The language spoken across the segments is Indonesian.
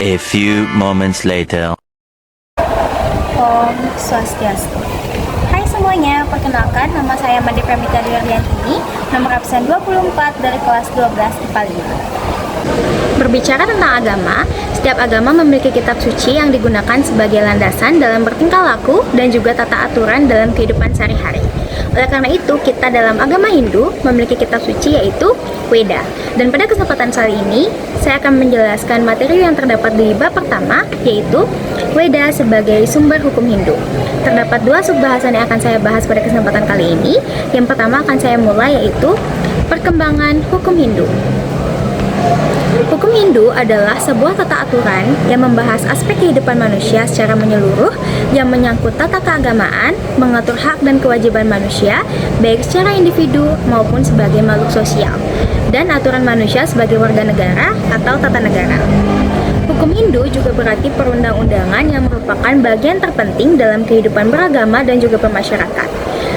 A few moments later. Om Swastiastu. Hai semuanya, perkenalkan nama saya Made Pramita Diardiantini, nomor absen 24 dari kelas 12 IPA 5. Berbicara tentang agama, setiap agama memiliki kitab suci yang digunakan sebagai landasan dalam bertingkah laku dan juga tata aturan dalam kehidupan sehari-hari. Oleh karena itu, kita dalam agama Hindu memiliki kitab suci yaitu Weda. Dan pada kesempatan kali ini, saya akan menjelaskan materi yang terdapat di bab pertama, yaitu Weda sebagai sumber hukum Hindu. Terdapat dua subbahasan yang akan saya bahas pada kesempatan kali ini. Yang pertama akan saya mulai yaitu perkembangan hukum Hindu. Hukum Hindu adalah sebuah tata aturan yang membahas aspek kehidupan manusia secara menyeluruh yang menyangkut tata keagamaan, mengatur hak dan kewajiban manusia, baik secara individu maupun sebagai makhluk sosial, dan aturan manusia sebagai warga negara atau tata negara. Hukum Hindu juga berarti perundang-undangan yang merupakan bagian terpenting dalam kehidupan beragama dan juga bermasyarakat.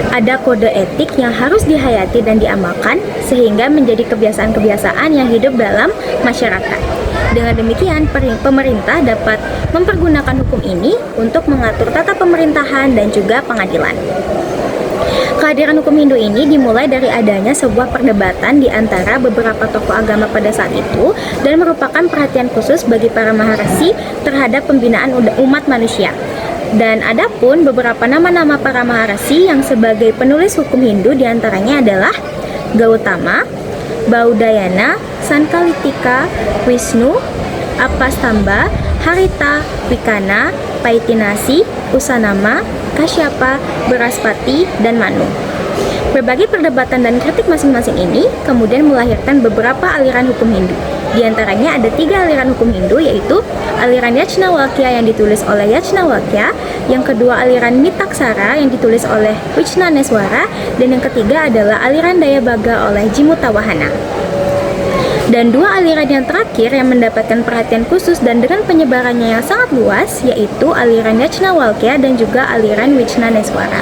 Ada kode etik yang harus dihayati dan diamalkan sehingga menjadi kebiasaan-kebiasaan yang hidup dalam masyarakat. Dengan demikian, pemerintah dapat mempergunakan hukum ini untuk mengatur tata pemerintahan dan juga pengadilan. Kehadiran hukum Hindu ini dimulai dari adanya sebuah perdebatan di antara beberapa tokoh agama pada saat itu dan merupakan perhatian khusus bagi para maharshi terhadap pembinaan umat manusia. Dan adapun beberapa nama-nama para maharshi yang sebagai penulis hukum Hindu diantaranya adalah Gautama, Baudayana, Sankalitika, Wisnu, Apastamba, Harita, Wikana, Paitinasi, Usanama, Kasyapa, Beraspati, dan Manu. Berbagai perdebatan dan kritik masing-masing ini kemudian melahirkan beberapa aliran hukum Hindu. Di antaranya ada 3 aliran hukum Hindu, yaitu aliran Yajnavalkya yang ditulis oleh Yajnavalkya, yang kedua aliran Mitaksara yang ditulis oleh Vichnaneswara, dan yang ketiga adalah aliran Dayabaga oleh Jimutawahana. Dan 2 aliran yang terakhir yang mendapatkan perhatian khusus dan dengan penyebarannya yang sangat luas, yaitu aliran Yajnavalkya dan juga aliran Vichnaneswara.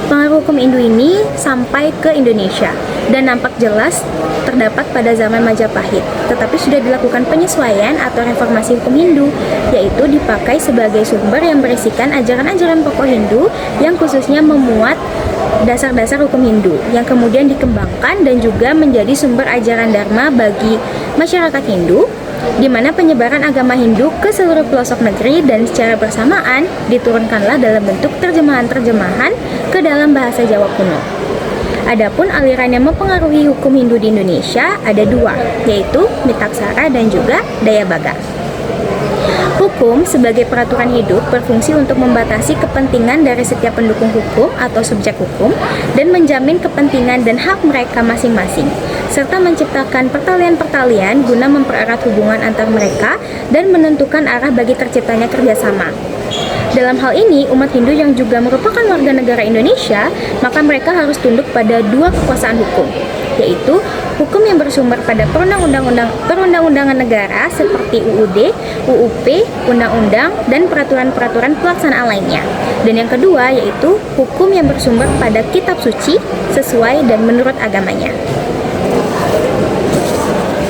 Pengaruh hukum Hindu ini sampai ke Indonesia dan nampak jelas terdapat pada zaman Majapahit, tetapi sudah dilakukan penyesuaian atau reformasi hukum Hindu, yaitu dipakai sebagai sumber yang berisikan ajaran-ajaran pokok Hindu yang khususnya memuat dasar-dasar hukum Hindu yang kemudian dikembangkan dan juga menjadi sumber ajaran Dharma bagi masyarakat Hindu, di mana penyebaran agama Hindu ke seluruh pelosok negeri dan secara bersamaan diturunkanlah dalam bentuk terjemahan-terjemahan ke dalam bahasa Jawa kuno. Adapun aliran yang mempengaruhi hukum Hindu di Indonesia ada 2, yaitu Mitaksara dan juga Dayabaga. Hukum sebagai peraturan hidup berfungsi untuk membatasi kepentingan dari setiap pendukung hukum atau subjek hukum dan menjamin kepentingan dan hak mereka masing-masing, serta menciptakan pertalian-pertalian guna mempererat hubungan antar mereka dan menentukan arah bagi terciptanya kerjasama. Dalam hal ini, umat Hindu yang juga merupakan warga negara Indonesia, maka mereka harus tunduk pada 2 kekuasaan hukum, yaitu hukum yang bersumber pada perundang-undangan negara seperti UUD, UUP, undang-undang, dan peraturan-peraturan pelaksanaan lainnya. Dan yang kedua yaitu hukum yang bersumber pada kitab suci sesuai dan menurut agamanya.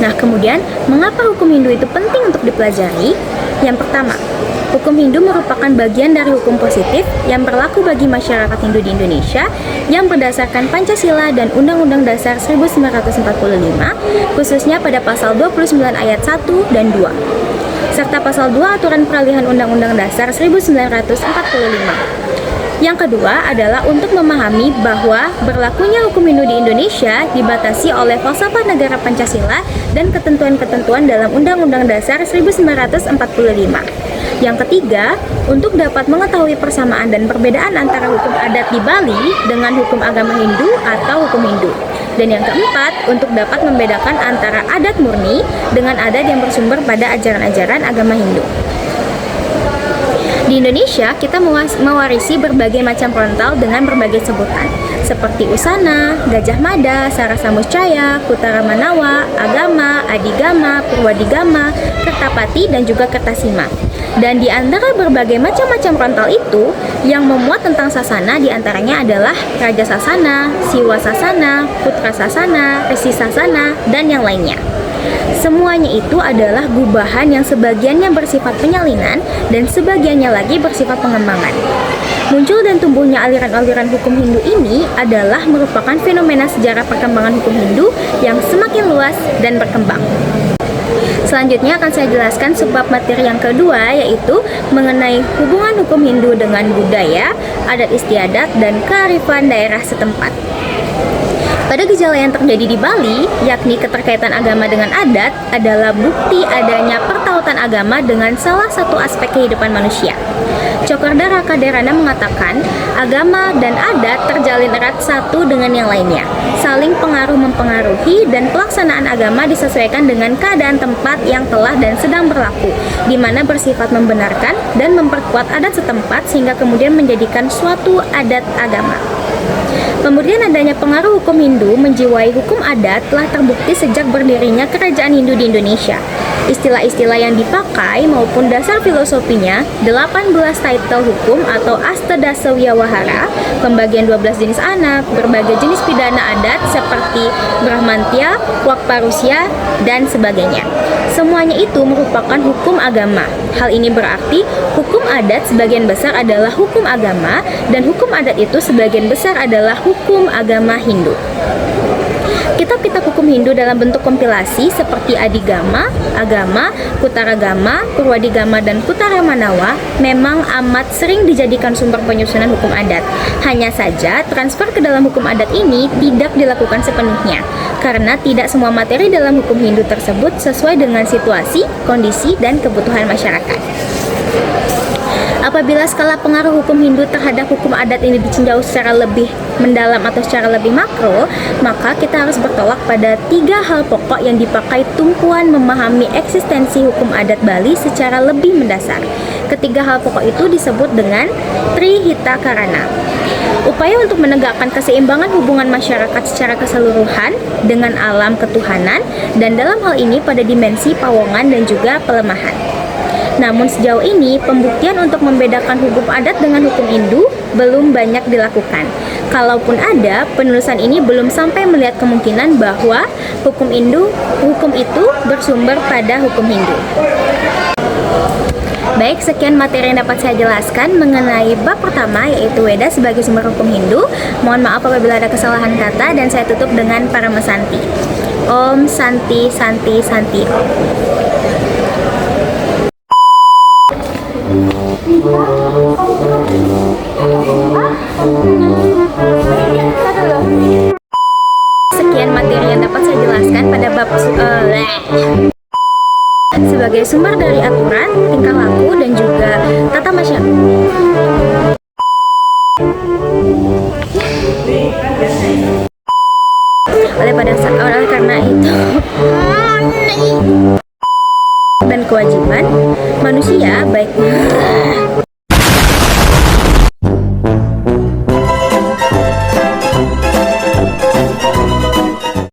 Nah, kemudian mengapa hukum Hindu itu penting untuk dipelajari? Yang pertama, hukum Hindu merupakan bagian dari hukum positif yang berlaku bagi masyarakat Hindu di Indonesia yang berdasarkan Pancasila dan Undang-Undang Dasar 1945, khususnya pada pasal 29 ayat 1 dan 2, serta pasal 2 Aturan Peralihan Undang-Undang Dasar 1945. Yang kedua adalah untuk memahami bahwa berlakunya hukum Hindu di Indonesia dibatasi oleh falsafah negara Pancasila dan ketentuan-ketentuan dalam Undang-Undang Dasar 1945. Yang ketiga, untuk dapat mengetahui persamaan dan perbedaan antara hukum adat di Bali dengan hukum agama Hindu atau hukum Hindu. Dan yang keempat, untuk dapat membedakan antara adat murni dengan adat yang bersumber pada ajaran-ajaran agama Hindu. Di Indonesia, kita mewarisi berbagai macam frontal dengan berbagai sebutan, seperti Usana, Gajah Mada, Sarasa Muscaya, Kutara Manawa, Agama, Adigama, Purwadigama, Kertapati, dan juga Kertasima. Dan di antara berbagai macam-macam frontal itu, yang memuat tentang sasana diantaranya adalah Raja Sasana, Siwa Sasana, Putra Sasana, Resi Sasana, dan yang lainnya. Semuanya itu adalah gubahan yang sebagiannya bersifat penyalinan dan sebagiannya lagi bersifat pengembangan. Muncul dan tumbuhnya aliran-aliran hukum Hindu ini adalah merupakan fenomena sejarah perkembangan hukum Hindu yang semakin luas dan berkembang. Selanjutnya akan saya jelaskan subbab materi yang kedua, yaitu mengenai hubungan hukum Hindu dengan budaya, adat istiadat, dan kearifan daerah setempat. Pada gejala yang terjadi di Bali, yakni keterkaitan agama dengan adat, adalah bukti adanya pertautan agama dengan salah satu aspek kehidupan manusia. Cokorda Rakaderana mengatakan, agama dan adat terjalin erat satu dengan yang lainnya, saling pengaruh-mempengaruhi, dan pelaksanaan agama disesuaikan dengan keadaan tempat yang telah dan sedang berlaku, di mana bersifat membenarkan dan memperkuat adat setempat sehingga kemudian menjadikan suatu adat agama. Kemudian adanya pengaruh hukum Hindu menjiwai hukum adat telah terbukti sejak berdirinya kerajaan Hindu di Indonesia. Istilah-istilah yang dipakai maupun dasar filosofinya, 18 title hukum atau Astadasa Wiyawahara, pembagian 12 jenis anak, berbagai jenis pidana adat seperti Brahmantya, Wakparusya, dan sebagainya. Semuanya itu merupakan hukum agama. Hal ini berarti hukum adat sebagian besar adalah hukum agama dan hukum adat itu sebagian besar adalah hukum agama Hindu. Kitab-kitab hukum Hindu dalam bentuk kompilasi seperti Adigama, Agama, Kutaragama, Purwadigama, dan Kutaramanawa memang amat sering dijadikan sumber penyusunan hukum adat. Hanya saja transfer ke dalam hukum adat ini tidak dilakukan sepenuhnya, karena tidak semua materi dalam hukum Hindu tersebut sesuai dengan situasi, kondisi, dan kebutuhan masyarakat. Apabila skala pengaruh hukum Hindu terhadap hukum adat ini ditinjau secara lebih mendalam atau secara lebih makro, maka kita harus bertolak pada 3 hal pokok yang dipakai tumpuan memahami eksistensi hukum adat Bali secara lebih mendasar. Ketiga hal pokok itu disebut dengan Trihita Karana. Upaya untuk menegakkan keseimbangan hubungan masyarakat secara keseluruhan dengan alam ketuhanan, dan dalam hal ini pada dimensi pawongan dan juga pelemahan. Namun sejauh ini, pembuktian untuk membedakan hukum adat dengan hukum Hindu belum banyak dilakukan. Kalaupun ada, penulisan ini belum sampai melihat kemungkinan bahwa hukum itu bersumber pada hukum Hindu. Baik, sekian materi yang dapat saya jelaskan mengenai bab pertama, yaitu Weda sebagai sumber hukum Hindu. Mohon maaf apabila ada kesalahan kata, dan saya tutup dengan Paramasanti. Om Santi Santi Santi Om. Sekian materi yang dapat saya jelaskan pada bab sebagai sumber dari aturan, tingkah laku, dan juga tata masyarakat. Oleh karena itu dan kewajiban manusia baik